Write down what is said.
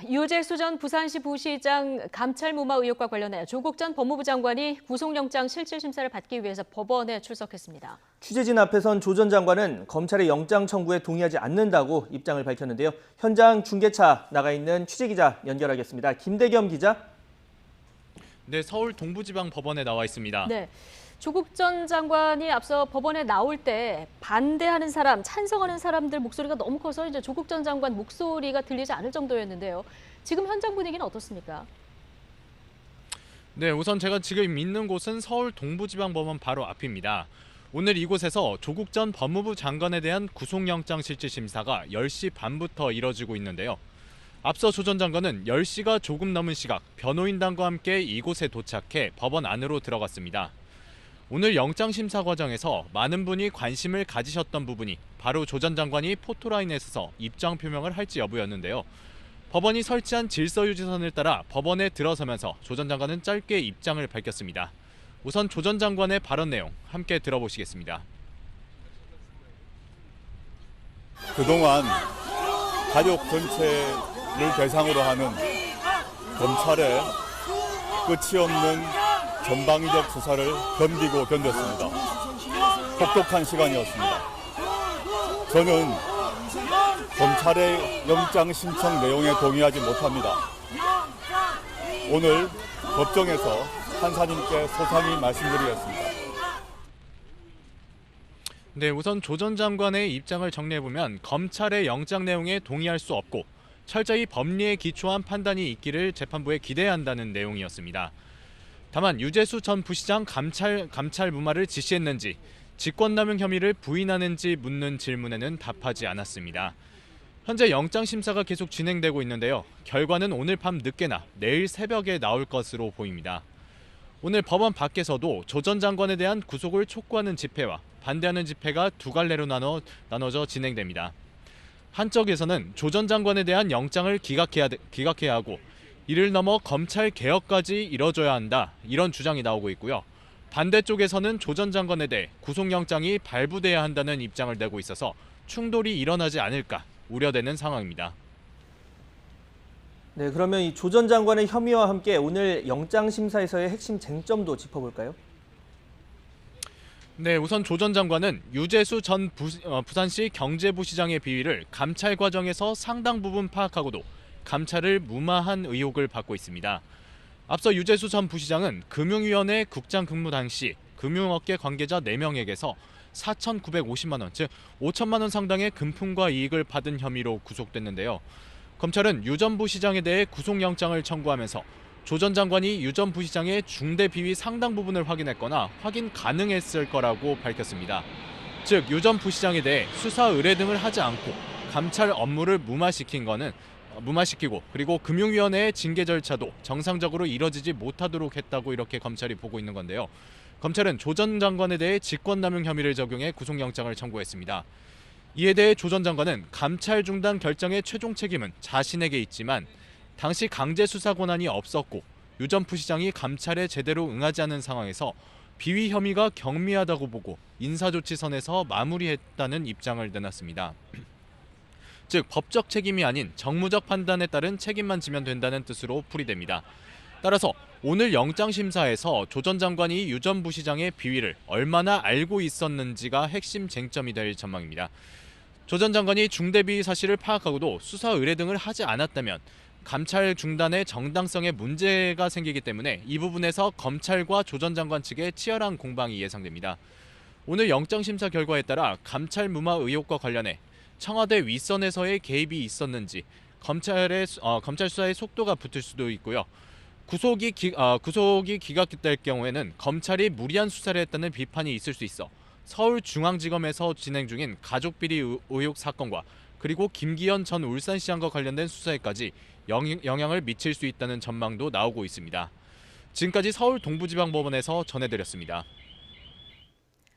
유재수 전 부산시 부시장 감찰 무마 의혹과 관련해 조국 전 법무부 장관이 구속영장 실질 심사를 받기 위해서 법원에 출석했습니다. 취재진 앞에선 조 전 장관은 검찰의 영장 청구에 동의하지 않는다고 입장을 밝혔는데요. 현장 중계차 나가 있는 취재기자 연결하겠습니다. 김대겸 기자. 네, 서울 동부지방법원에 나와 있습니다. 네. 조국 전 장관이 앞서 법원에 나올 때 반대하는 사람, 찬성하는 사람들 목소리가 너무 커서 이제 조국 전 장관 목소리가 들리지 않을 정도였는데요. 지금 현장 분위기는 어떻습니까? 네, 우선 제가 지금 있는 곳은 서울 동부지방법원 바로 앞입니다. 오늘 이곳에서 조국 전 법무부 장관에 대한 구속영장 실질심사가 10시 반부터 이뤄지고 있는데요. 앞서 조 전 장관은 10시가 조금 넘은 시각 변호인단과 함께 이곳에 도착해 법원 안으로 들어갔습니다. 오늘 영장심사 과정에서 많은 분이 관심을 가지셨던 부분이 바로 조 전 장관이 포토라인에 서서 입장 표명을 할지 여부였는데요. 법원이 설치한 질서유지선을 따라 법원에 들어서면서 조 전 장관은 짧게 입장을 밝혔습니다. 우선 조 전 장관의 발언 내용 함께 들어보시겠습니다. 그동안 가족 전체를 대상으로 하는 검찰의 끝이 없는 전방위적 수사를 견디고 견뎠습니다. 혹독한 시간이었습니다. 저는 검찰의 영장 신청 내용에 동의하지 못합니다. 오늘 법정에서 판사님께 소상히 말씀드리겠습니다. 네, 우선 조 전 장관의 입장을 정리해보면 검찰의 영장 내용에 동의할 수 없고 철저히 법리에 기초한 판단이 있기를 재판부에 기대해야 한다는 내용이었습니다. 다만 유재수 전 부시장 감찰 무마를 지시했는지 직권남용 혐의를 부인하는지 묻는 질문에는 답하지 않았습니다. 현재 영장심사가 계속 진행되고 있는데요. 결과는 오늘 밤 늦게나 내일 새벽에 나올 것으로 보입니다. 오늘 법원 밖에서도 조 전 장관에 대한 구속을 촉구하는 집회와 반대하는 집회가 두 갈래로 나눠져 진행됩니다. 한쪽에서는 조 전 장관에 대한 영장을 기각해야 하고 이를 넘어 검찰 개혁까지 이뤄져야 한다, 이런 주장이 나오고 있고요. 반대쪽에서는 조 전 장관에 대해 구속영장이 발부돼야 한다는 입장을 내고 있어서 충돌이 일어나지 않을까 우려되는 상황입니다. 네, 그러면 이 조 전 장관의 혐의와 함께 오늘 영장심사에서의 핵심 쟁점도 짚어볼까요? 네, 우선 조 전 장관은 유재수 전 부산시 경제부시장의 비위를 감찰 과정에서 상당 부분 파악하고도 감찰을 무마한 의혹을 받고 있습니다. 앞서 유재수 전 부시장은 금융위원회 국장 근무 당시 금융업계 관계자 4명에게서 4,950만 원, 즉 5천만 원 상당의 금품과 이익을 받은 혐의로 구속됐는데요. 검찰은 유 전 부시장에 대해 구속영장을 청구하면서 조 전 장관이 유 전 부시장의 중대 비위 상당 부분을 확인했거나 확인 가능했을 거라고 밝혔습니다. 즉, 유 전 부시장에 대해 수사 의뢰 등을 하지 않고 감찰 업무를 무마시키고 그리고 금융위원회의 징계 절차도 정상적으로 이뤄지지 못하도록 했다고 이렇게 검찰이 보고 있는 건데요. 검찰은 조 전 장관에 대해 직권남용 혐의를 적용해 구속영장을 청구했습니다. 이에 대해 조 전 장관은 감찰 중단 결정의 최종 책임은 자신에게 있지만 당시 강제 수사 권한이 없었고 유 전 부시장이 감찰에 제대로 응하지 않은 상황에서 비위 혐의가 경미하다고 보고 인사조치선에서 마무리했다는 입장을 내놨습니다. 즉 법적 책임이 아닌 정무적 판단에 따른 책임만 지면 된다는 뜻으로 풀이됩니다. 따라서 오늘 영장심사에서 조 전 장관이 유 전 부시장의 비위를 얼마나 알고 있었는지가 핵심 쟁점이 될 전망입니다. 조 전 장관이 중대비위 사실을 파악하고도 수사 의뢰 등을 하지 않았다면 감찰 중단의 정당성에 문제가 생기기 때문에 이 부분에서 검찰과 조 전 장관 측의 치열한 공방이 예상됩니다. 오늘 영장심사 결과에 따라 감찰 무마 의혹과 관련해 청와대 윗선에서의 개입이 있었는지 검찰 수사의 속도가 붙을 수도 있고요. 구속이 기각될 경우에는 검찰이 무리한 수사를 했다는 비판이 있을 수 있어 서울중앙지검에서 진행 중인 가족비리 의혹 사건과 그리고 김기현 전 울산시장과 관련된 수사에까지 영향을 미칠 수 있다는 전망도 나오고 있습니다. 지금까지 서울 동부지방법원에서 전해드렸습니다.